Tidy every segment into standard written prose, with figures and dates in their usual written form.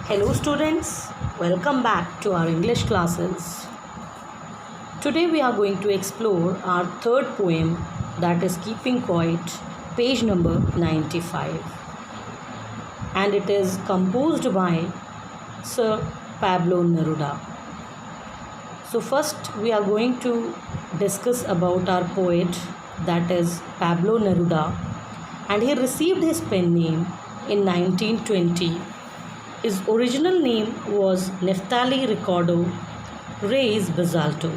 Hello students, welcome back to our English classes. Today we are going to explore our third poem, that is Keeping Quiet, page number 95. And it is composed by Sir Pablo Neruda. So first we are going to discuss about our poet, that is Pablo Neruda, and he received his pen name in 1920. His original name was Neftali Ricardo Reyes Basalto,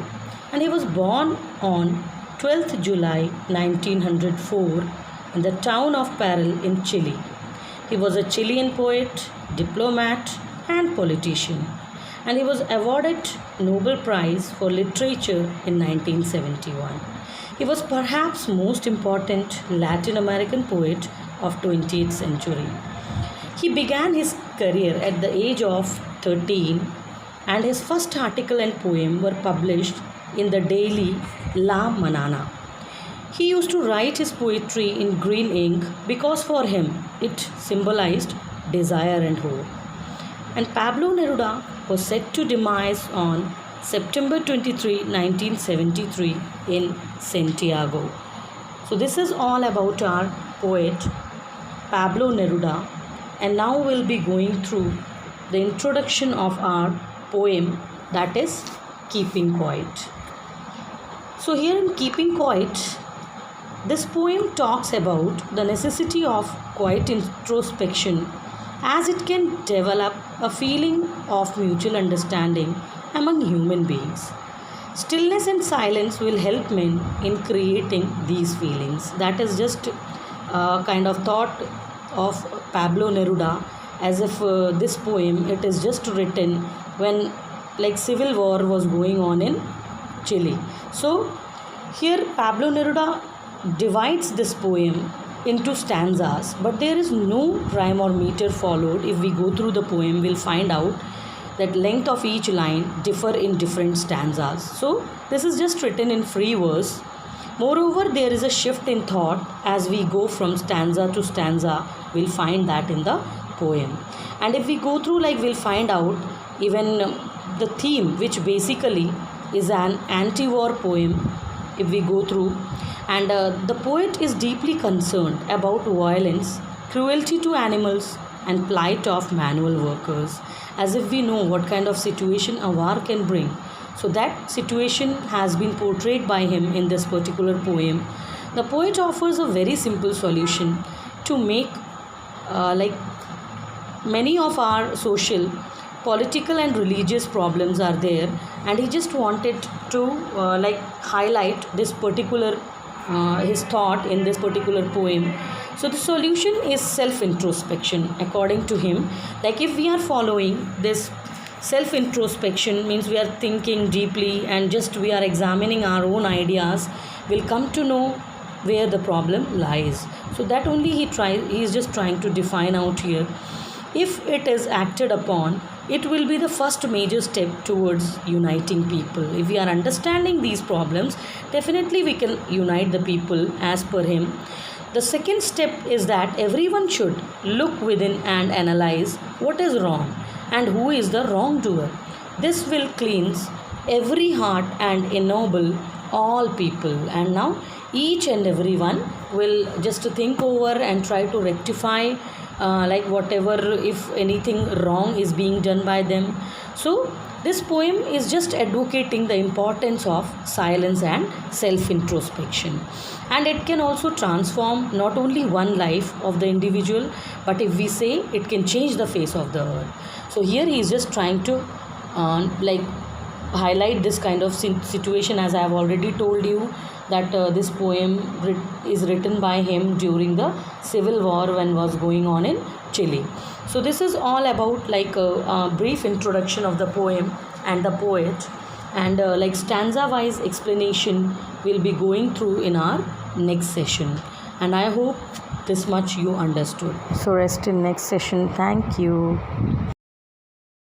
and he was born on 12th July 1904 in the town of Parral in Chile. He was a Chilean poet, diplomat, and politician, and he was awarded Nobel Prize for Literature in 1971. He was perhaps most important Latin American poet of 20th century. He began his career at the age of 13, and his first article and poem were published in the daily La Manana. He used to write his poetry in green ink because for him it symbolized desire and hope. And Pablo Neruda was set to demise on September 23, 1973 in Santiago. So this is all about our poet Pablo Neruda. And now we'll be going through the introduction of our poem, that is Keeping Quiet. So here in Keeping Quiet, this poem talks about the necessity of quiet introspection as it can develop a feeling of mutual understanding among human beings. Stillness and silence will help men in creating these feelings. That is just a kind of thought of Pablo Neruda, as if this poem it is just written when like civil war was going on in Chile. So here Pablo Neruda divides this poem into stanzas, but there is no rhyme or meter followed. If we go through the poem, we'll find out that length of each line differ in different stanzas. So this is just written in free verse. Moreover, there is a shift in thought as we go from stanza to stanza. We'll find that in the poem. And if we go through, like, we'll find out even the theme, which basically is an anti-war poem. If we go through, and the poet is deeply concerned about violence, cruelty to animals, and plight of manual workers, as if we know what kind of situation a war can bring. So that situation has been portrayed by him in this particular poem. The poet offers a very simple solution to make like many of our social, political and religious problems are there, and he just wanted to like highlight this particular his thought in this particular poem. So the solution is self-introspection according to him. Like if we are following this self-introspection, means we are thinking deeply and just we are examining our own ideas, we'll come to know where the problem lies. So that only he is just trying to define out here. If it is acted upon, it will be the first major step towards uniting people. If we are understanding these problems, definitely we can unite the people as per him. The second step is that everyone should look within and analyze what is wrong and who is the wrongdoer. This will cleanse every heart and ennoble all people. And now each and everyone will just think over and try to rectify like whatever, if anything wrong is being done by them. So this poem is just advocating the importance of silence and self-introspection, and it can also transform not only one life of the individual, but if we say it can change the face of the earth. So here he is just trying to like highlight this kind of situation, as I have already told you that this poem is written by him during the civil war when was going on in Chile. So this is all about like a brief introduction of the poem and the poet, and like stanza wise explanation will be going through in our next session, and I hope this much you understood. So rest in next session. Thank you.